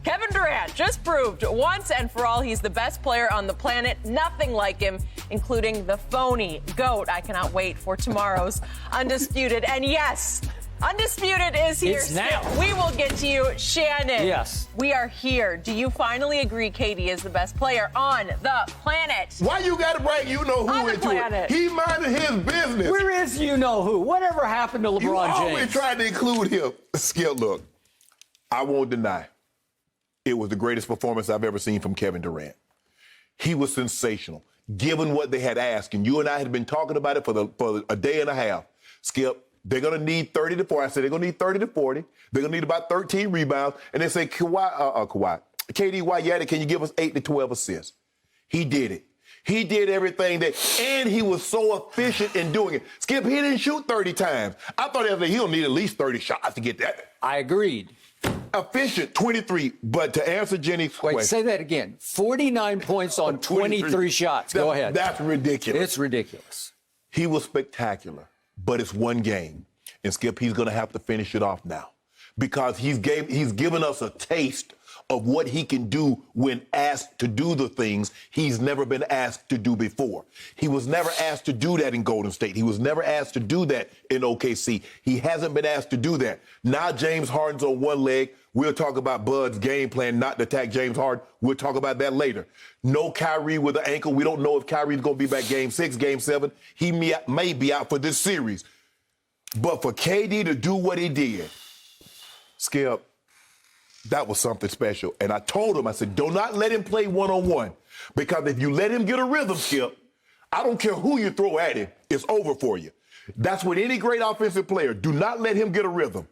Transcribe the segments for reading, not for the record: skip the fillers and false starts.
Kevin Durant just proved once and for all he's the best player on the planet. Nothing like him, including the phony GOAT. I cannot wait for tomorrow's Undisputed. And yes, Undisputed is here. It's now. We will get to you, Shannon. Yes. We are here. Do you finally agree KD is the best player on the planet? Why you got to bring you-know-who On the into planet. it? He minded his business. Where is you-know-who? Whatever happened to LeBron You always James? tried to include him. Skip, look, I won't deny it was the greatest performance I've ever seen from Kevin Durant. He was sensational, given what they had asked. And you and I had been talking about it for a day and a half. Skip, they're going to need 30 to 40. I said they're going to need 30 to 40. They're going to need about 13 rebounds. And they say, KD, why you at it? Can you give us 8 to 12 assists? He did it. He did everything and he was so efficient in doing it. Skip, he didn't shoot 30 times. I thought he'll need at least 30 shots to get that. I agreed. Efficient, 23. But to answer Jenny's question. Wait, say that again. 49 points on 23 shots. Go ahead. That's ridiculous. It's ridiculous. He was spectacular, but it's one game. And Skip, he's going to have to finish it off now because he's given us a taste of what he can do when asked to do the things he's never been asked to do before. He was never asked to do that in Golden State. He was never asked to do that in OKC. He hasn't been asked to do that. Now James Harden's on one leg. We'll talk about Bud's game plan not to attack James Harden. We'll talk about that later. No Kyrie with an ankle. We don't know if Kyrie's going to be back game 6, game 7. He may be out for this series. But for KD to do what he did, Skip, that was something special. And I told him, I said, do not let him play one-on-one. Because if you let him get a rhythm, Skip, I don't care who you throw at him, it's over for you. That's with any great offensive player. Do not let him get a rhythm.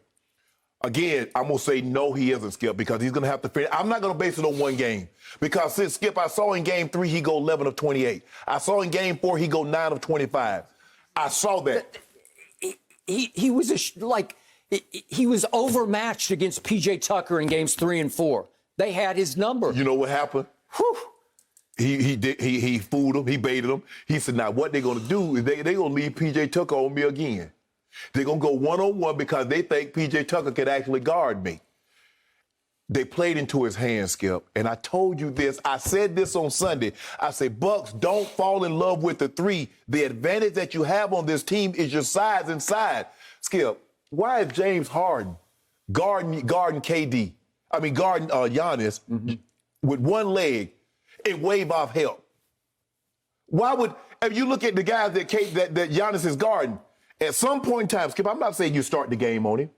Again, I'm going to say no, he isn't, Skip, because he's going to have to finish. I'm not going to base it on one game. Because since, Skip, I saw in game 3, he go 11 of 28. I saw in game 4, he go 9 of 25. I saw that. He was he was overmatched against P.J. Tucker in games 3 and 4. They had his number. You know what happened? Whew. He fooled him. He baited him. He said, now what they're going to do is they're going to leave P.J. Tucker on me again. They're going to go one-on-one because they think P.J. Tucker can actually guard me. They played into his hands, Skip. And I told you this. I said this on Sunday. I said, Bucks, don't fall in love with the 3. The advantage that you have on this team is your size inside. Skip, why is James Harden guarding Giannis with one leg and wave off help? Why would, if you look at the guys that Giannis is guarding, at some point in time, Skip, I'm not saying you start the game on him,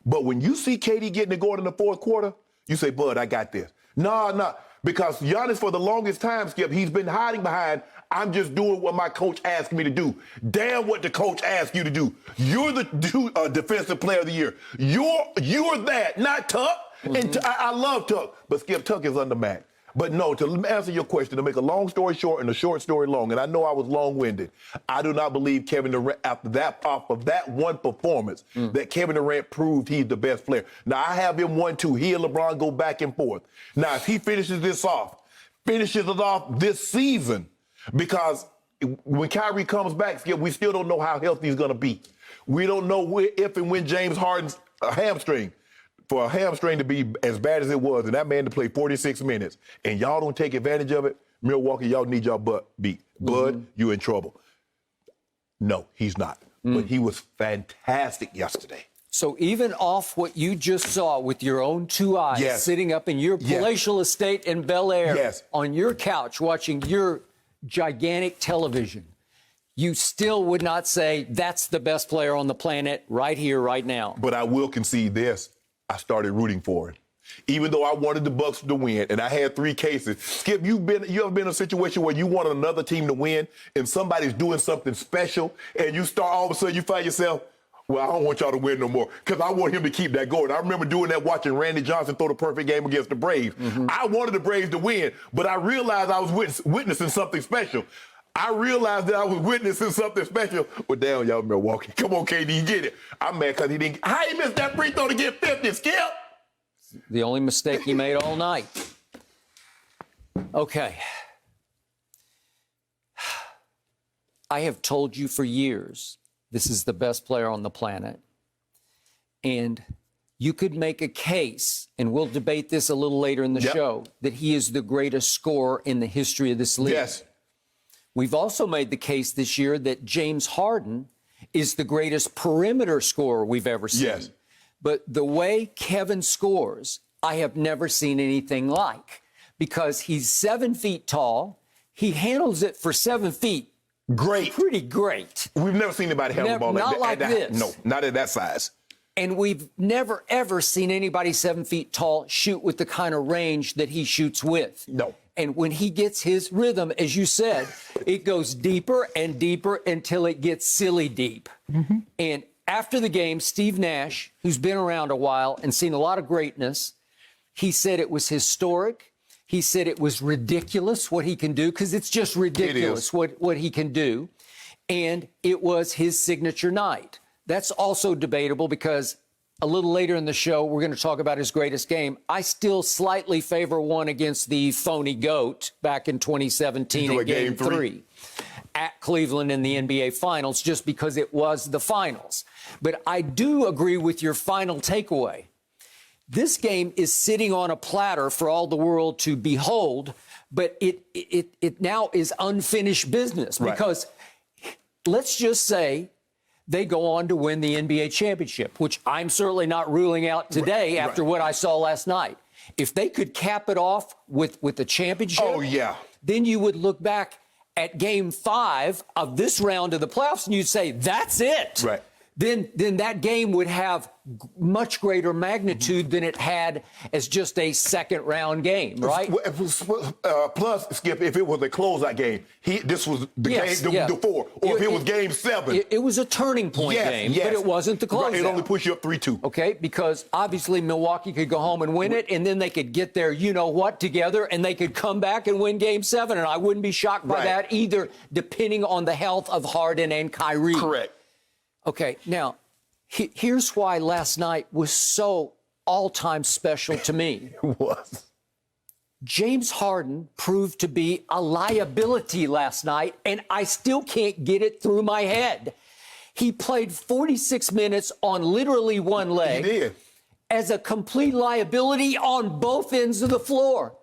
but when you see KD getting it going in the fourth quarter, you say, Bud, I got this. No, because Giannis for the longest time, Skip, he's been hiding behind, I'm just doing what my coach asked me to do. Damn what the coach asked you to do. You're the defensive player of the year. You're that, not Tuck. Mm-hmm. And I love Tuck, but Skip, Tuck is undermatched. But no, to answer your question, to make a long story short and a short story long, and I know I was long-winded, I do not believe Kevin Durant, off of that one performance, that Kevin Durant proved he's the best player. Now, I have him 1-2. He and LeBron go back and forth. Now, if he finishes it off this season, because when Kyrie comes back, Skip, we still don't know how healthy he's going to be. We don't know if and when James Harden's hamstring. For a hamstring to be as bad as it was, and that man to play 46 minutes, and y'all don't take advantage of it, Milwaukee, y'all need y'all butt beat. Bud, you in trouble. No, he's not. But he was fantastic yesterday. So even off what you just saw with your own 2 eyes, sitting up in your palatial estate in Bel Air, on your couch watching your gigantic television, you still would not say that's the best player on the planet right here, right now. But I will concede this. I started rooting for him. Even though I wanted the Bucks to win, and I had 3 cases. Skip, you ever been in a situation where you wanted another team to win, and somebody's doing something special, and you start all of a sudden you find yourself, well, I don't want y'all to win no more, because I want him to keep that going. I remember doing that watching Randy Johnson throw the perfect game against the Braves. I wanted the Braves to win, but I realized I was witnessing something special. I realized that I was witnessing something special. Well, damn, y'all Milwaukee. Come on, KD, you get it. I'm mad because he didn't. How he missed that free throw to get 50, Skip? The only mistake he made all night. Okay. I have told you for years this is the best player on the planet. And you could make a case, and we'll debate this a little later in the show, that he is the greatest scorer in the history of this league. Yes. We've also made the case this year that James Harden is the greatest perimeter scorer we've ever seen. Yes. But the way Kevin scores, I have never seen anything like, because he's 7 feet tall. He handles it for 7 feet. Great. Pretty great. We've never seen anybody handle the ball like that. Not like this. No, not at that size. And we've never, ever seen anybody 7 feet tall shoot with the kind of range that he shoots with. No. And when he gets his rhythm, as you said, it goes deeper and deeper until it gets silly deep. Mm-hmm. And after the game, Steve Nash, who's been around a while and seen a lot of greatness, he said it was historic. He said it was ridiculous what he can do, because it's just ridiculous what he can do. And it was his signature night. That's also debatable, because a little later in the show, we're going to talk about his greatest game. I still slightly favor one against the phony GOAT back in 2017 in Game 3 at Cleveland in the NBA Finals, just because it was the finals. But I do agree with your final takeaway. This game is sitting on a platter for all the world to behold, but it now is unfinished business, because let's just say they go on to win the NBA championship, which I'm certainly not ruling out today after what I saw last night. If they could cap it off with the championship, then you would look back at Game 5 of this round of the playoffs and you'd say, that's it. Right. Then that game would have much greater magnitude than it had as just a second-round game, right? Plus, Skip, if it was a closeout game, this was the game before, or if it was Game 7. It was a turning point game, but it wasn't the closeout. It only pushed you up 3-2. Okay, because obviously Milwaukee could go home and win it, and then they could get their you-know-what together, and they could come back and win Game 7, and I wouldn't be shocked by that either, depending on the health of Harden and Kyrie. Correct. Okay, now, here's why last night was so all-time special to me. It was. James Harden proved to be a liability last night, and I still can't get it through my head. He played 46 minutes on literally one leg. He did. As a complete liability on both ends of the floor.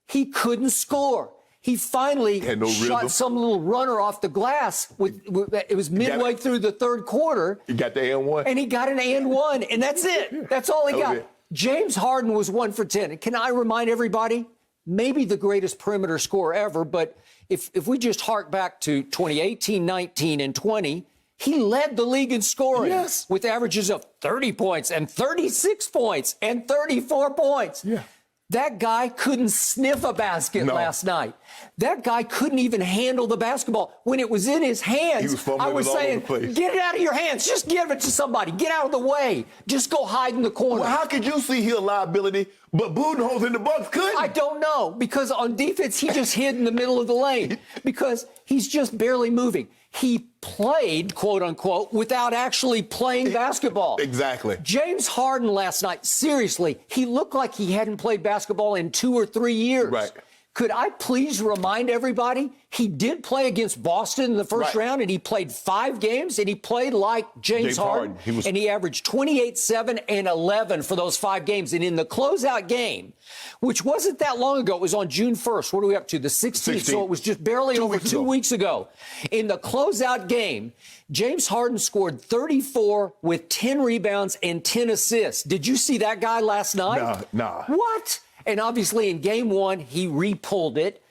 He couldn't score. He finally shot some little runner off the glass. It was midway through the third quarter. He got the and one. And he got an and one, and that's it. That's all he got. James Harden was 1 for 10. Can I remind everybody, maybe the greatest perimeter scorer ever, but if we just hark back to 2018, 19, and 20, he led the league in scoring with averages of 30 points and 36 points and 34 points. Yeah. That guy couldn't sniff a basket last night. That guy couldn't even handle the basketball. When it was in his hands, I was saying, get it out of your hands. Just give it to somebody. Get out of the way. Just go hide in the corner. Well, how could you see his liability, but Budenholzer in the Bucks couldn't? I don't know, because on defense, he just hid in the middle of the lane because he's just barely moving. He played, quote unquote, without actually playing basketball. Exactly. James Harden last night, seriously, he looked like he hadn't played basketball in 2 or 3 years. Right. Could I please remind everybody, he did play against Boston in the first round, and he played 5 games, and he played like James Harden. And he averaged 28, 7, and 11 for those 5 games. And in the closeout game, which wasn't that long ago, it was on June 1st. What are we up to? The 16th. So it was just barely over 2 weeks ago. In the closeout game, James Harden scored 34 with 10 rebounds and 10 assists. Did you see that guy last night? Nah. What? And obviously in Game 1, he re-pulled it.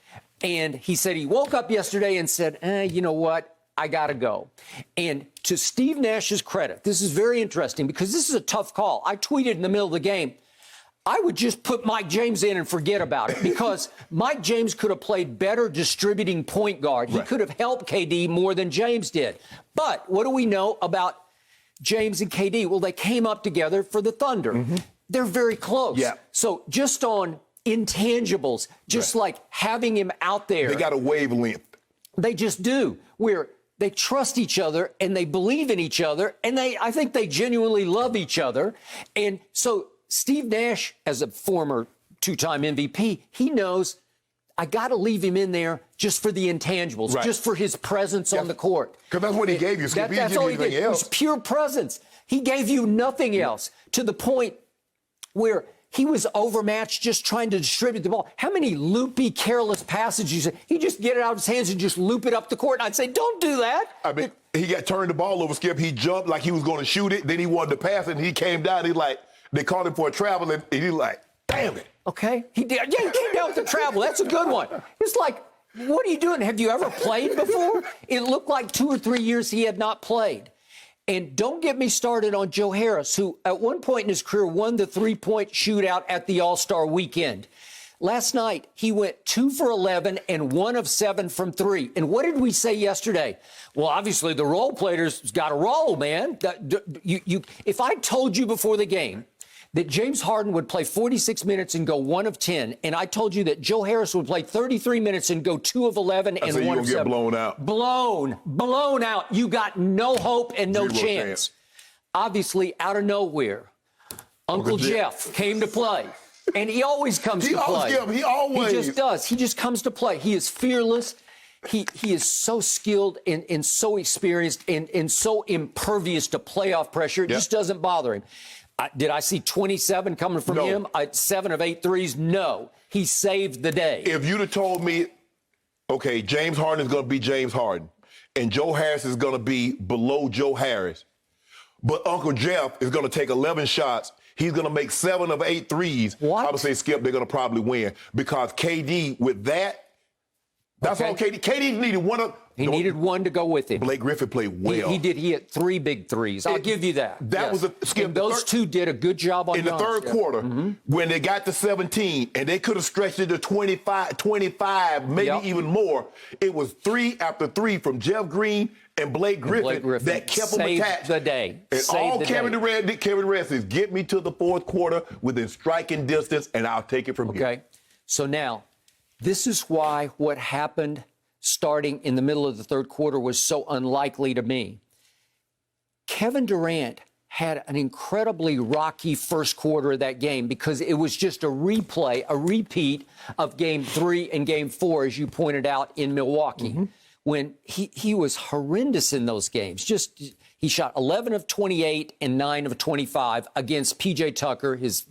And he said he woke up yesterday and said, you know what? I got to go. And to Steve Nash's credit, this is very interesting because this is a tough call. I tweeted in the middle of the game, I would just put Mike James in and forget about it because Mike James could have played better distributing point guard. He could have helped KD more than James did. But what do we know about James and KD? Well, they came up together for the Thunder. Mm-hmm. They're very close. Yeah. So just on intangibles, just like having him out there. They got a wavelength. They just do, where they trust each other and they believe in each other, and I think they genuinely love each other. And so Steve Nash, as a former 2-time MVP, he knows I got to leave him in there just for the intangibles, just for his presence on the court. Because that's what he gave you. That's all he did. It was pure presence. He gave you nothing else, to the point where he was overmatched just trying to distribute the ball. How many loopy, careless passes you say? He just get it out of his hands and just loop it up the court. And I'd say, don't do that. I mean, he got turned the ball over, Skip. He jumped like he was going to shoot it. Then he wanted to pass it, and he came down. They called him for a travel, and he's like, damn it. Okay. He did. Yeah, he came down with the travel. That's a good one. It's like, what are you doing? Have you ever played before? It looked like 2 or 3 years he had not played. And don't get me started on Joe Harris, who at one point in his career won the three-point shootout at the All-Star weekend. Last night, he went 2 for 11 and 1 of 7 from 3. And what did we say yesterday? Well, obviously, the role players got to roll, man. If I told you before the game that James Harden would play 46 minutes and go 1 of 10, and I told you that Joe Harris would play 33 minutes and go 2 of 11 and 1 of 7. Get blown out. Blown out. You got no hope and no chance. Obviously, out of nowhere, Uncle Jeff came to play. And he always comes to play. He always. He just does. He just comes to play. He is fearless. He is so skilled and so experienced and so impervious to playoff pressure. It just doesn't bother him. Did I see 27 coming from him? 7 of 8 threes? No. He saved the day. If you'd have told me, okay, James Harden is going to be James Harden, and Joe Harris is going to be below Joe Harris, but Uncle Jeff is going to take 11 shots, he's going to make 7 of 8 threes, I would say, Skip, they're going to probably win. Because KD, with that's all KD. KD needed one of... He needed one to go with him. Blake Griffin played well. He did. He hit 3 big threes. I'll give you that. That was a Skip. And those two did a good job on in the third quarter when they got to 17 and they could have stretched it to 25, maybe even more. It was 3 after 3 from Jeff Green and Blake Griffin that kept them attached. The day. And all Kevin Durant says, get me to the fourth quarter within striking distance, and I'll take it from here. Okay. So now, this is why what happened starting in the middle of the third quarter was so unlikely to me. Kevin Durant had an incredibly rocky first quarter of that game because it was just a repeat of Game 3 and Game 4, as you pointed out, in Milwaukee, when he was horrendous in those games. He shot 11 of 28 and 9 of 25 against P.J. Tucker, his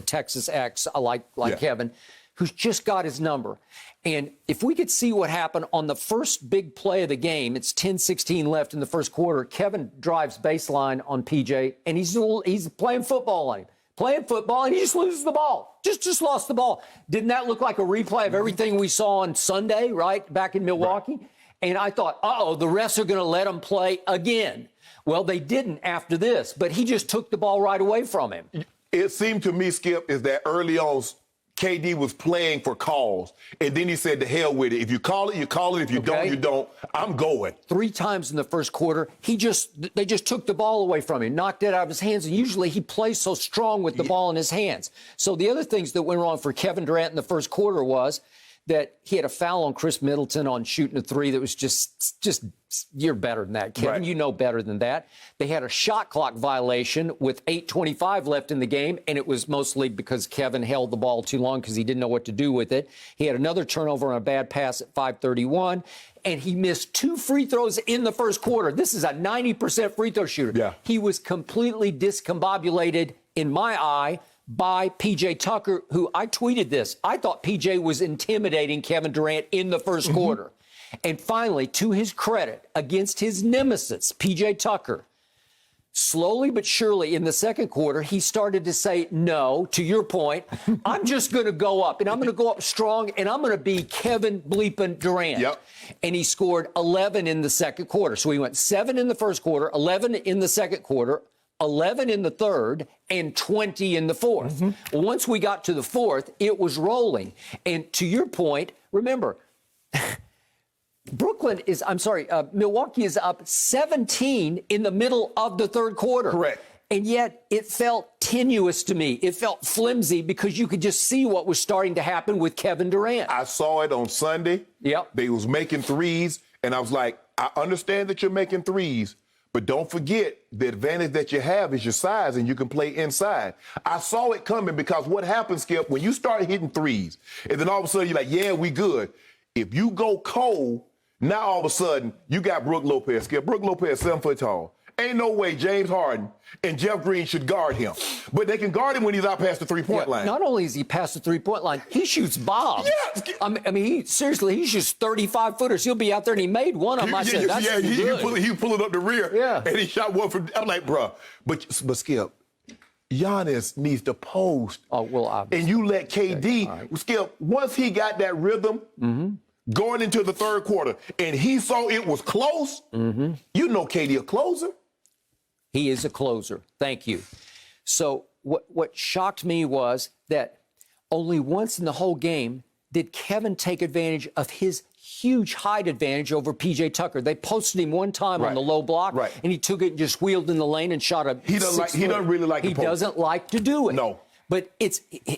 Texas ex, like Kevin, who's just got his number. And if we could see what happened on the first big play of the game, it's 10-16 left in the first quarter. Kevin drives baseline on PJ, and he's playing football on him. And he just loses the ball. Just lost the ball. Didn't that look like a replay of everything we saw on Sunday, right, back in Milwaukee? Right. And I thought, the refs are going to let him play again. Well, they didn't after this, but he just took the ball right away from him. It seemed to me, Skip, is that early on, KD was playing for calls, and then he said, to hell with it. If you call it, you call it. If you don't, you don't. I'm going. 3 times in the first quarter, they just took the ball away from him, knocked it out of his hands, and usually he plays so strong with the ball in his hands. So the other things that went wrong for Kevin Durant in the first quarter was that he had a foul on Chris Middleton on shooting a 3 that was just you're better than that, Kevin. Right. You know better than that. They had a shot clock violation with 8:25 left in the game, and it was mostly because Kevin held the ball too long because he didn't know what to do with it. He had another turnover on a bad pass at 5:31, and he missed 2 free throws in the first quarter. This is a 90% free throw shooter. Yeah. He was completely discombobulated, in my eye, by P.J. Tucker, who I tweeted this. I thought P.J. was intimidating Kevin Durant in the first quarter. And finally, to his credit, against his nemesis, P.J. Tucker, slowly but surely in the second quarter, he started to say, no, to your point, I'm just going to go up, and I'm going to go up strong, and I'm going to be Kevin bleeping Durant. Yep. And he scored 11 in the second quarter. So he went 7 in the first quarter, 11 in the second quarter, 11 in the third, and 20 in the fourth. Well, once we got to the fourth, it was rolling. And to your point, remember, Milwaukee is up 17 in the middle of the third quarter. Correct. And yet it felt tenuous to me. It felt flimsy because you could just see what was starting to happen with Kevin Durant. I saw it on Sunday. Yep. They was making threes, and I was like, I understand that you're making threes, but don't forget the advantage that you have is your size, and you can play inside. I saw it coming because what happens, Skip, when you start hitting threes, and then all of a sudden you're like, yeah, we good. If you go cold, now all of a sudden you got Brook Lopez, Skip. Brook Lopez, 7 foot tall. ain't no way James Harden and Jeff Green should guard him. But they can guard him when he's out past the three-point line. Not only is he past the three-point line, he shoots bombs. Yes. I mean, he shoots 35-footers. He'll be out there, and he made one of them. I said, that's good. He pulled it up the rear, yeah, and he shot one from. I'm like, bro, but Skip, Giannis needs to post. Oh, well, obviously. And you let KD, right. Skip, once he got that rhythm going into the third quarter, and he saw it was close, you know KD a closer. He is a closer. Thank you. So what shocked me was that only once in the whole game did Kevin take advantage of his huge height advantage over P.J. Tucker. They posted him one time on the low block, and he took it and just wheeled in the lane and shot a He doesn't really like He doesn't like to do it. No. But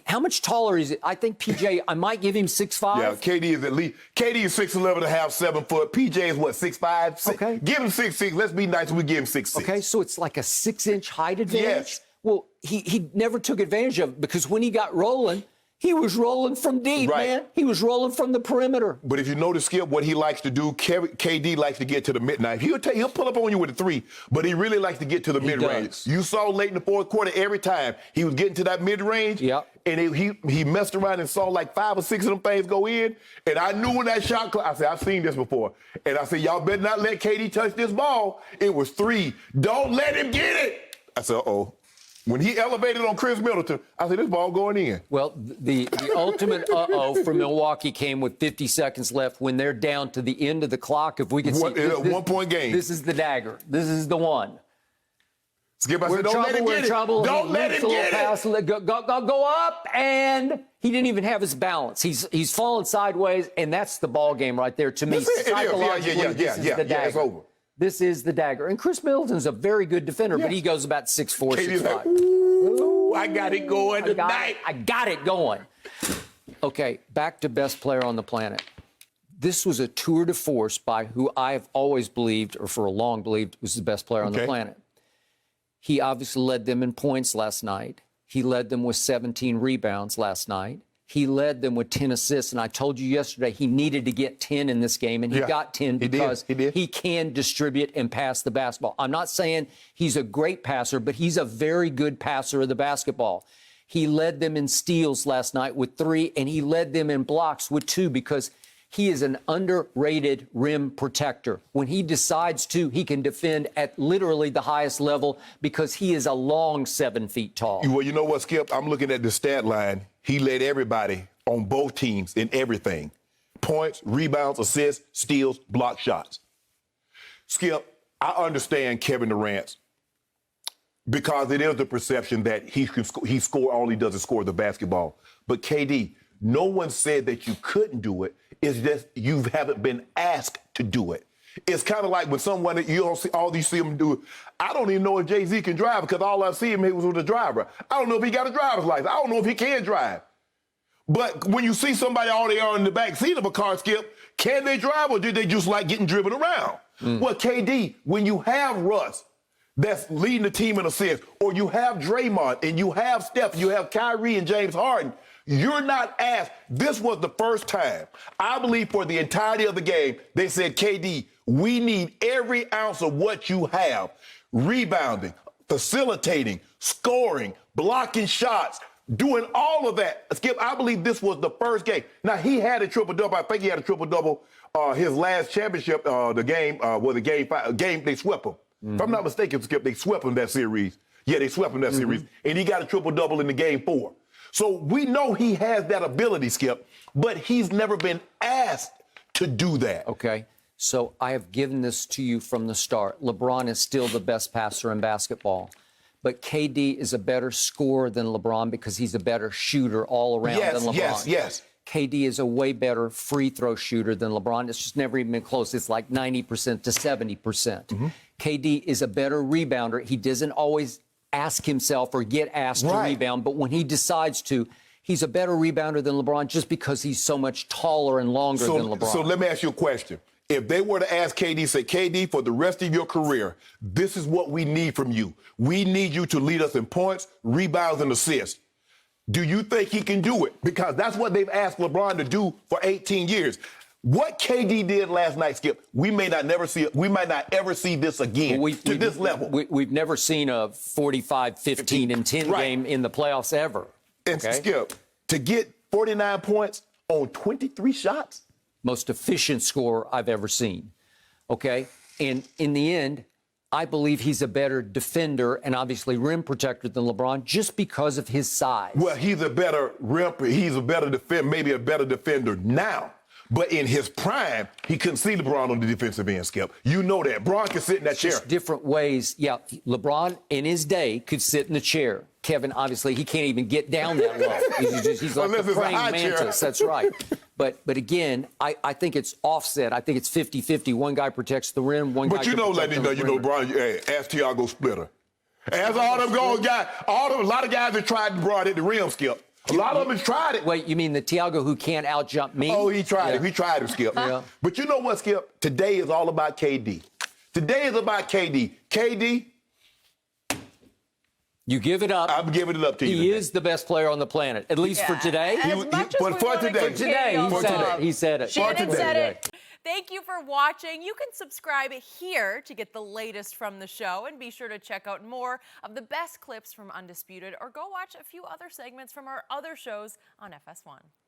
how much taller is it? I think P.J., I might give him 6'5". Yeah, KD is 6'11 and a half, 7 foot. PJ is what, 6'5"? Okay. Give him 6'6". Let's be nice. We give him 6'6". Okay, so it's like a 6-inch height advantage? Yes. Well, he never took advantage of it because when he got rolling, he was rolling from deep, man. He was rolling from the perimeter. But if you notice, Skip, what he likes to do, KD likes to get to the midnight. He'll pull up on you with a three, but he really likes to get to the mid-range. You saw late in the fourth quarter, every time he was getting to that mid-range, and he messed around and saw like 5 or 6 of them things go in. And I knew when that shot, I said, I've seen this before. And I said, y'all better not let KD touch this ball. It was 3. Don't let him get it. I said, uh-oh. When he elevated on Chris Middleton, I said, this ball going in. Well, the ultimate uh-oh for Milwaukee came with 50 seconds left when they're down to the end of the clock. If we can see this, 1 point game. This is the dagger. This is the one. Skip, I said, don't let him get it. Don't let him get it. Go up, and he didn't even have his balance. He's falling sideways, and that's the ball game right there to me. Psychologically, this is the dagger. It's over. This is the dagger. And Chris Middleton's a very good defender, but he goes about 6'4", 6'5". Like, ooh, I got it going tonight. I got it going. Okay, back to best player on the planet. This was a tour de force by who I've always believed, or for a long believed, was the best player on the planet. He obviously led them in points last night. He led them with 17 rebounds last night. He led them with 10 assists, and I told you yesterday he needed to get 10 in this game, and he got 10 because he can distribute and pass the basketball. I'm not saying he's a great passer, but he's a very good passer of the basketball. He led them in steals last night with 3, and he led them in blocks with 2 because he is an underrated rim protector. When he decides to, he can defend at literally the highest level because he is a long 7 feet tall. Well, you know what, Skip? I'm looking at the stat line. He led everybody on both teams in everything. Points, rebounds, assists, steals, block shots. Skip, I understand Kevin Durant because it is the perception that he score, all he does is score the basketball. But KD, no one said that you couldn't do it. It's just you haven't been asked to do it. It's kind of like when someone you don't see all these see him do it. I don't even know if Jay-Z can drive because all I see him he was with a driver. I don't know if he got a driver's license. I don't know if he can drive. But when you see somebody all they are in the back seat of a car, Skip, can they drive or do they just like getting driven around? Well, KD, when you have Russ that's leading the team in assists, or you have Draymond and you have Steph, you have Kyrie and James Harden, you're not asked. This was the first time, I believe, for the entirety of the game, they said, KD, we need every ounce of what you have. Rebounding, facilitating, scoring, blocking shots, doing all of that. Skip, I believe this was the first game. Now, he had a triple-double. I think he had a triple-double his last championship, the game, they swept him. If I'm not mistaken, Skip, they swept him that series. Yeah, they swept him that series. And he got a triple-double in the game 4. So we know he has that ability, Skip, but he's never been asked to do that. Okay. So I have given this to you from the start. LeBron is still the best passer in basketball. But KD is a better scorer than LeBron because he's a better shooter all around than LeBron. Yes. KD is a way better free throw shooter than LeBron. It's just never even been close. It's like 90% to 70%. KD is a better rebounder. He doesn't always ask himself or get asked to rebound, but when he decides to, he's a better rebounder than LeBron just because he's so much taller and longer than LeBron. So let me ask you a question. If they were to ask KD, say, KD, for the rest of your career, this is what we need from you. We need you to lead us in points, rebounds, and assists. Do you think he can do it? Because that's what they've asked LeBron to do for 18 years. What KD did last night, Skip, we might not ever see this again to this level. We've never seen a 45, 15, and 10 game in the playoffs ever. And Skip, to get 49 points on 23 shots? Most efficient scorer I've ever seen. Okay? And in the end, I believe he's a better defender and obviously rim protector than LeBron just because of his size. Well, he's a better defender, maybe a better defender now. But in his prime, he couldn't see LeBron on the defensive end, Skip. You know that. LeBron can sit in that chair. Just different ways. Yeah, LeBron in his day could sit in the chair. Kevin, obviously, he can't even get down that low. He's like a praying mantis. That's right. But again, I think it's offset. I think it's 50-50. One guy protects the rim, one guy protects the rim. Brian, ask Thiago Splitter. Ask all them guys, a lot of guys that tried to broad at the rim, Skip. A lot of them has tried it. Wait, you mean the Thiago who can't out-jump me? Oh, he tried it. He tried it, Skip. Yeah. But you know what, Skip? Today is all about KD. Today is about KD. KD, you give it up. I'm giving it up to you. He is the best player on the planet, at least for today. For today. He said it. Shannon said it. Thank you for watching. You can subscribe here to get the latest from the show, and be sure to check out more of the best clips from Undisputed, or go watch a few other segments from our other shows on FS1.